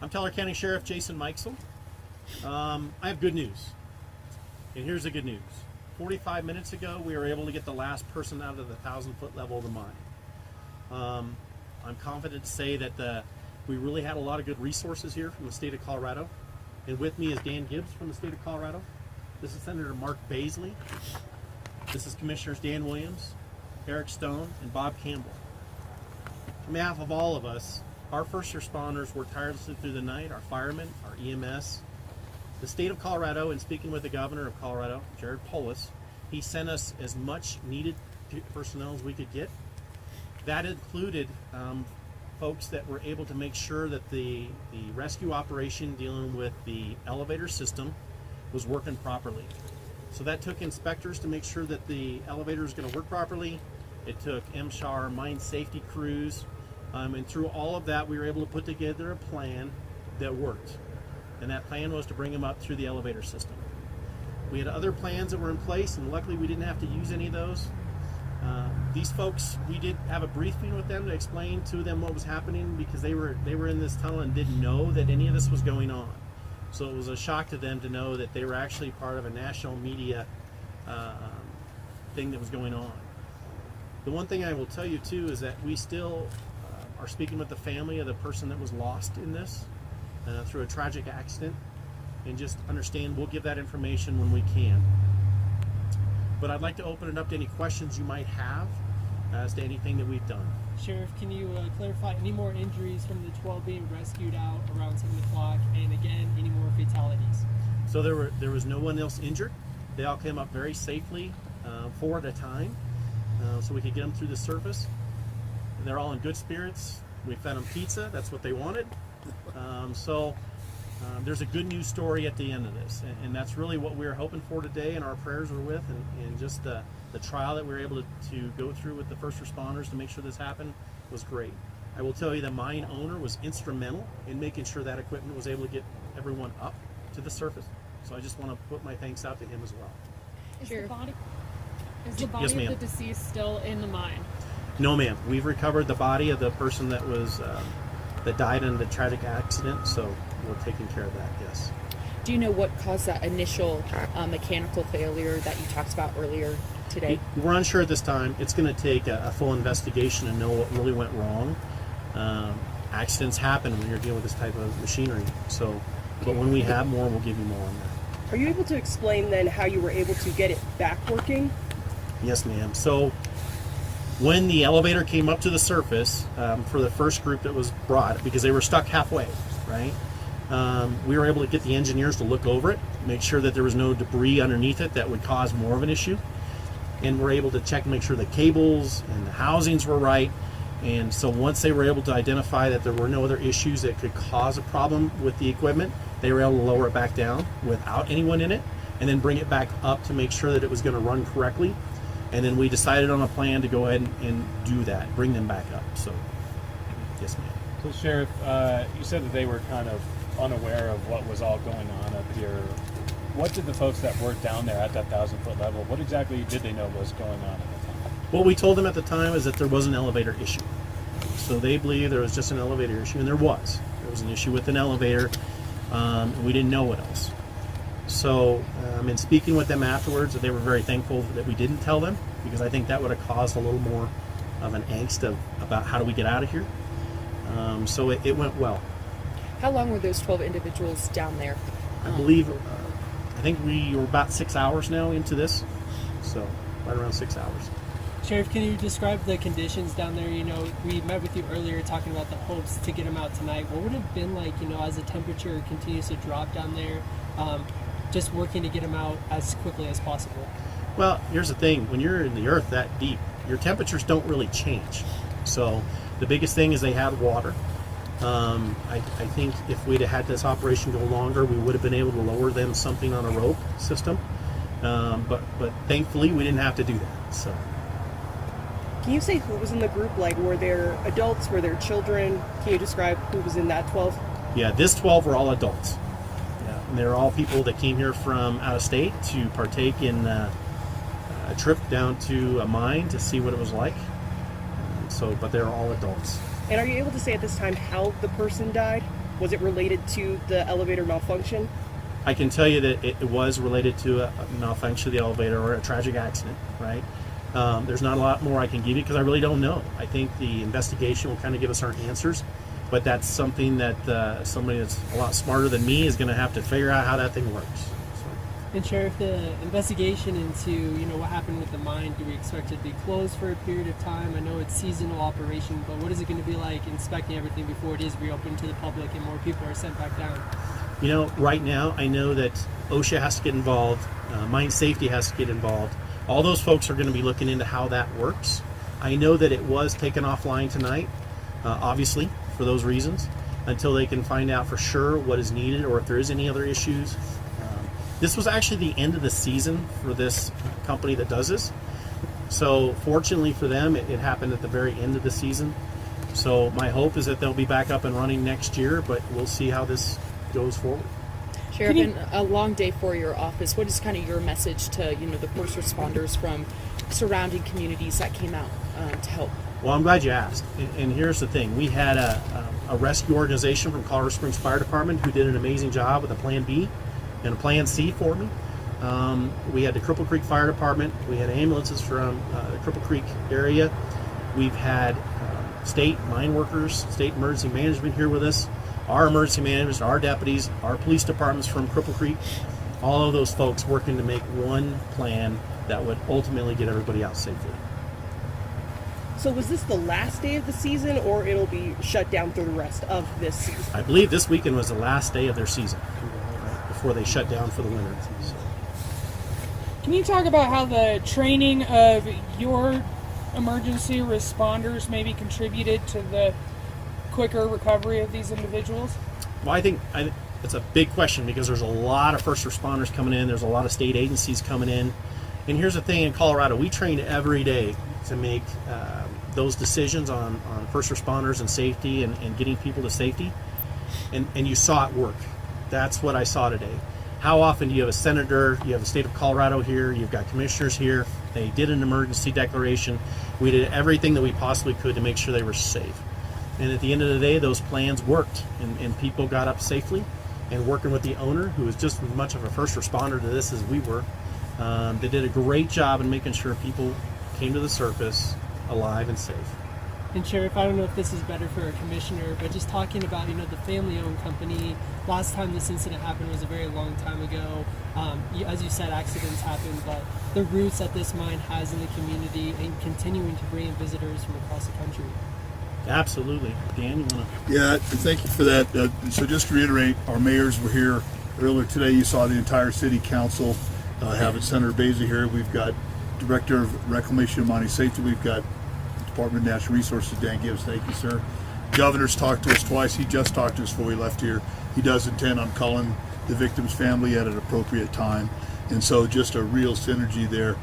I'm Teller County Sheriff Jason Mikesell. I have good news. And here's the good news. 45 minutes ago, we were able to get the last person out of the 1,000-foot level of the mine. I'm confident to say that we really had a lot of good resources here from the state of Colorado. And with me is Dan Gibbs from the state of Colorado. This is Senator Mark Baisley. This is Commissioners Dan Williams, Eric Stone, and Bob Campbell. On behalf of all of us, our first responders worked tirelessly through the night, our firemen, our EMS. The state of Colorado, and speaking with the governor of Colorado, Jared Polis, he sent us as much needed personnel as we could get. That included folks that were able to make sure that the rescue operation dealing with the elevator system was working properly. So that took inspectors to make sure that the elevator is going to work properly. It took MSHAR mine safety crews, and through all of that we were able to put together a plan that worked. And that plan was to bring them up through the elevator system. We had other plans that were in place, and luckily we didn't have to use any of those. These folks, we did have a briefing with them to explain to them what was happening, because they were in this tunnel and didn't know that any of this was going on. So it was a shock to them to know that they were actually part of a national media thing that was going on. The one thing I will tell you too is that we still are speaking with the family of the person that was lost in this through a tragic accident, and just understand we'll give that information when we can. But I'd like to open it up to any questions you might have as to anything that we've done. Sheriff, can you clarify any more injuries from the 12 being rescued out around 7 o'clock, and again, any more fatalities? So there was no one else injured. They all came up very safely, 4 at a time, so we could get them through the surface. And they're all in good spirits. We fed them pizza, that's what they wanted. There's a good news story at the end of this, and that's really what we were hoping for today, and our prayers were with, and just the trial that we were able to go through with the first responders to make sure this happened was great. I will tell you the mine owner was instrumental in making sure that equipment was able to get everyone up to the surface. So I just want to put my thanks out to him as well. Is Sure. the body Yes, ma'am. of the deceased still in the mine? No, ma'am. We've recovered the body of the person that was that died in the tragic accident, so we're taking care of that, yes. Do you know what caused that initial mechanical failure that you talked about earlier today? We're unsure at this time. It's going to take a full investigation to know what really went wrong. Accidents happen when you're dealing with this type of machinery. But when we have more, we'll give you more on that. Are you able to explain then how you were able to get it back working? Yes, ma'am. So when the elevator came up to the surface for the first group that was brought, because they were stuck halfway, right? We were able to get the engineers to look over it, make sure that there was no debris underneath it that would cause more of an issue. And we're able to check and make sure the cables and the housings were right. And so once they were able to identify that there were no other issues that could cause a problem with the equipment, they were able to lower it back down without anyone in it, and then bring it back up to make sure that it was going to run correctly. And then we decided on a plan to go ahead and do that, bring them back up. So, yes, ma'am. So, Sheriff, you said that they were kind of unaware of what was all going on up here. What did the folks that worked down there at that 1,000-foot level, what exactly did they know was going on at the time? What we told them at the time is that there was an elevator issue. So they believed there was just an elevator issue, and there was. There was an issue with an elevator, and we didn't know what else. So, in speaking with them afterwards, they were very thankful that we didn't tell them, because I think that would have caused a little more of an angst about how do we get out of here. So it went well. How long were those 12 individuals down there? I think we were about 6 hours now into this, so right around 6 hours. Sheriff, can you describe the conditions down there? You know, we met with you earlier talking about the hopes to get them out tonight. What would it have been like, you know, as the temperature continues to drop down there, just working to get them out as quickly as possible? Well, here's the thing. When you're in the earth that deep, your temperatures don't really change. So the biggest thing is they had water. I think if we'd have had this operation go longer, we would have been able to lower them something on a rope system. But thankfully, we didn't have to do that. So. Can you say who was in the group? Like, were there adults? Were there children? Can you describe who was in that 12? Yeah, this 12 were all adults. Yeah, and they're all people that came here from out of state to partake in a trip down to a mine to see what it was like. But they're all adults. And are you able to say at this time how the person died? Was it related to the elevator malfunction? I can tell you that it was related to a malfunction of the elevator or a tragic accident, right? There's not a lot more I can give you because I really don't know. I think the investigation will kind of give us our answers, but that's something that somebody that's a lot smarter than me is going to have to figure out how that thing works. So. And Sheriff, the investigation into what happened with the mine, do we expect it to be closed for a period of time? I know it's seasonal operation, but what is it going to be like inspecting everything before it is reopened to the public and more people are sent back down? Right now I know that OSHA has to get involved, mine safety has to get involved. All those folks are going to be looking into how that works. I know that it was taken offline tonight, obviously for those reasons, until they can find out for sure what is needed or if there is any other issues. This was actually the end of the season for this company that does this. So fortunately for them, it happened at the very end of the season. So my hope is that they'll be back up and running next year, but we'll see how this goes forward. Sheriff, in a long day for your office, what is kind of your message to the first responders from surrounding communities that came out to help? Well, I'm glad you asked. And here's the thing: we had a rescue organization from Colorado Springs Fire Department who did an amazing job with a Plan B and a Plan C for me. We had the Cripple Creek Fire Department. We had ambulances from the Cripple Creek area. We've had state mine workers, state emergency management here with us. Our emergency managers, our deputies, our police departments from Cripple Creek, all of those folks working to make one plan that would ultimately get everybody out safely. So was this the last day of the season, or it'll be shut down through the rest of this season? I believe this weekend was the last day of their season before they shut down for the winter. So. Can you talk about how the training of your emergency responders maybe contributed to the quicker recovery of these individuals? Well, I think it's a big question because there's a lot of first responders coming in. There's a lot of state agencies coming in. And here's the thing: in Colorado, we train every day to make those decisions on first responders and safety and getting people to safety. And you saw it work. That's what I saw today. How often do you have a senator, you have the state of Colorado here, you've got commissioners here, they did an emergency declaration. We did everything that we possibly could to make sure they were safe. And at the end of the day, those plans worked, and people got up safely. And working with the owner, who was just as much of a first responder to this as we were, they did a great job in making sure people came to the surface alive and safe. And Sheriff, I don't know if this is better for a commissioner, but just talking about the family-owned company. Last time this incident happened was a very long time ago. As you said, accidents happen, but the roots that this mine has in the community and continuing to bring in visitors from across the country. Absolutely. Dan, you want to? Yeah, thank you for that. So just to reiterate, our mayors were here earlier today. You saw the entire city council have it. Senator Baza here. We've got Director of Reclamation and Mining Safety. We've got Department of Natural Resources, Dan Gibbs. Thank you, sir. Governor's talked to us twice. He just talked to us before we left here. He does intend on calling the victim's family at an appropriate time. And so just a real synergy there.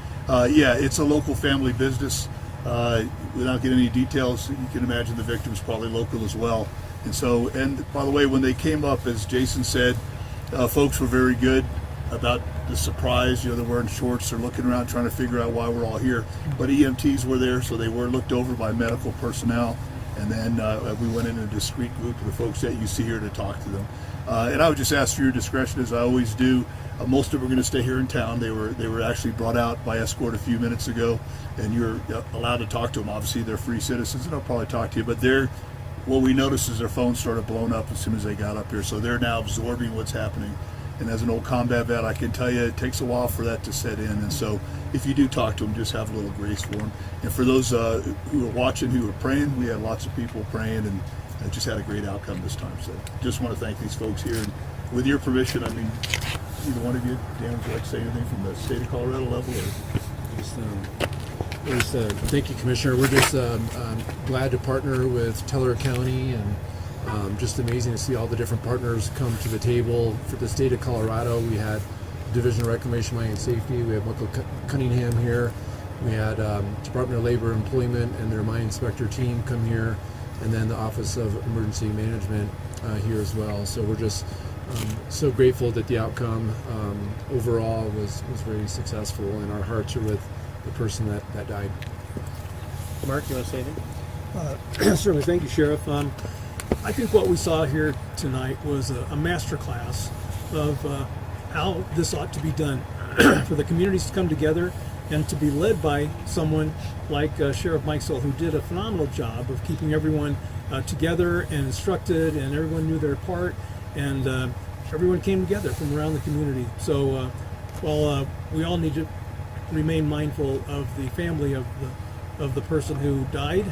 Yeah, it's a local family business. Without getting any details, you can imagine the victim's probably local as well. And so, and by the way, when they came up, as Jason said, folks were very good about the surprise. They're wearing shorts, they're looking around trying to figure out why we're all here. But EMTs were there, so they were looked over by medical personnel. And then we went in a discreet group of the folks that you see here to talk to them. And I would just ask for your discretion, as I always do. Most of them are going to stay here in town. They were actually brought out by escort a few minutes ago, and you're allowed to talk to them. Obviously, they're free citizens, and they'll probably talk to you. But what we noticed is their phones started blowing up as soon as they got up here. So they're now absorbing what's happening. And as an old combat vet, I can tell you it takes a while for that to set in. And so if you do talk to them, just have a little grace for them. And for those who are watching, who are praying, we had lots of people praying, and just had a great outcome this time. So just want to thank these folks here. And with your permission, I mean, either one of you, Dan, would you like to say anything from the state of Colorado level? Thank you, Commissioner. We're just glad to partner with Teller County, and just amazing to see all the different partners come to the table. For the state of Colorado, we had Division of Reclamation, Mining and Safety. We have Michael Cunningham here. We had Department of Labor and Employment and their mine inspector team come here, and then the Office of Emergency Management here as well. So we're just so grateful that the outcome overall was very successful, and our hearts are with the person that died. Mark, you want to say anything? Certainly, thank you, Sheriff. I think what we saw here tonight was a master class of how this ought to be done for the communities to come together and to be led by someone like Sheriff Mikesell, who did a phenomenal job of keeping everyone together and instructed, and everyone knew their part, and everyone came together from around the community. So while we all need to remain mindful of the family of the person who died,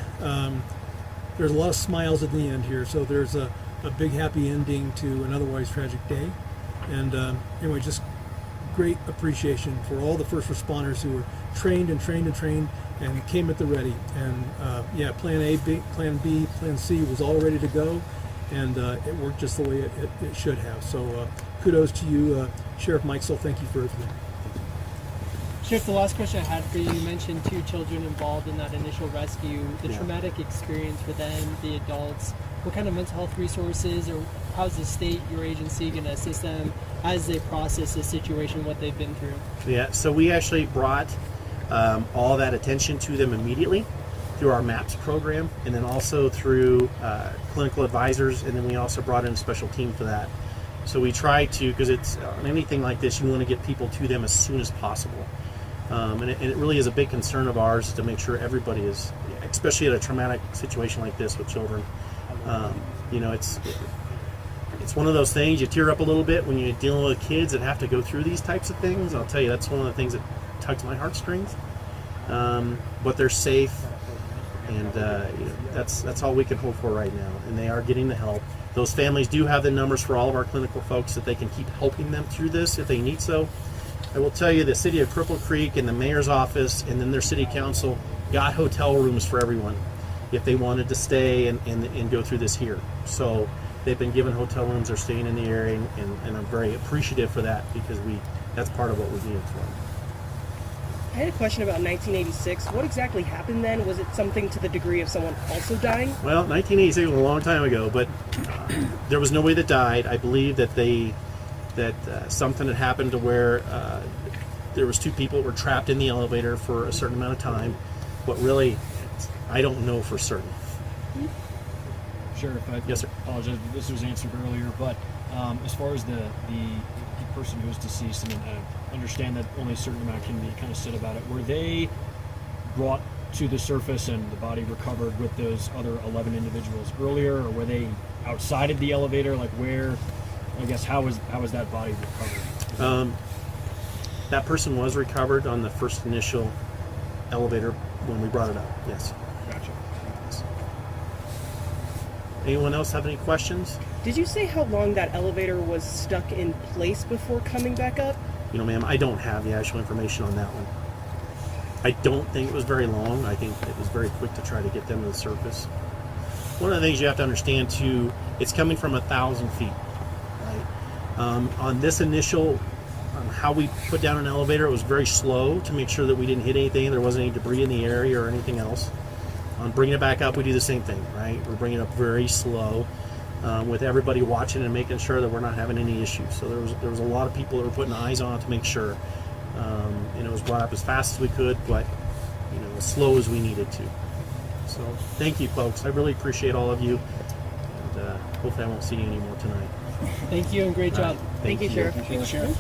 there's a lot of smiles at the end here, so there's a big happy ending to an otherwise tragic day. And anyway, just great appreciation for all the first responders who were trained and came at the ready. And yeah, plan A, plan B, plan C was all ready to go, and it worked just the way it should have. So kudos to you, Sheriff Mikesell. Thank you for everything. Sheriff, the last question I had for you, you mentioned 2 children involved in that initial rescue, the traumatic experience for them, the adults. What kind of mental health resources, or how's the state, your agency, going to assist them as they process this situation, what they've been through? Yeah, so we actually brought all that attention to them immediately through our MAPS program, and then also through clinical advisors, and then we also brought in a special team for that. So we try to, because it's on anything like this, you want to get people to them as soon as possible. And it really is a big concern of ours to make sure everybody is, especially at a traumatic situation like this with children. You know, it's one of those things, you tear up a little bit when you're dealing with kids that have to go through these types of things. I'll tell you, that's one of the things that tugs my heartstrings. But they're safe, and you know, that's all we can hope for right now. And they are getting the help. Those families do have the numbers for all of our clinical folks that they can keep helping them through this if they need so. I will tell you, the city of Cripple Creek and the mayor's office and then their city council got hotel rooms for everyone if they wanted to stay and go through this here. So they've been given hotel rooms, they're staying in the area, and I'm very appreciative for that, because that's part of what we're doing for them. I had a question about 1986. What exactly happened then? Was it something to the degree of someone also dying? Well, 1986 was a long time ago, but there was nobody that died. I believe that something had happened to where there was 2 people that were trapped in the elevator for a certain amount of time. But really, I don't know for certain. Sheriff, I yes, sir. Apologize if this was answered earlier, but as far as the person who was deceased, and I understand that only a certain amount can be kind of said about it, were they brought to the surface and the body recovered with those other 11 individuals earlier, or were they outside of the elevator? Like, where, I guess, how was that body recovered? That person was recovered on the first initial elevator when we brought it up, yes. Gotcha. Anyone else have any questions? Did you say how long that elevator was stuck in place before coming back up? You know, ma'am, I don't have the actual information on that one. I don't think it was very long. I think it was very quick to try to get them to the surface. One of the things you have to understand, too, it's coming from 1,000 feet, right? On this initial, how we put down an elevator, it was very slow to make sure that we didn't hit anything, there wasn't any debris in the area or anything else. On bringing it back up, we do the same thing, right? We're bringing it up very slow, with everybody watching and making sure that we're not having any issues. So there was a lot of people that were putting eyes on it to make sure. And it was brought up as fast as we could, but as slow as we needed to. So thank you, folks. I really appreciate all of you, and hopefully I won't see you anymore tonight. Thank you, and great job. Right. Thank you, Sheriff. Thank you, Sheriff.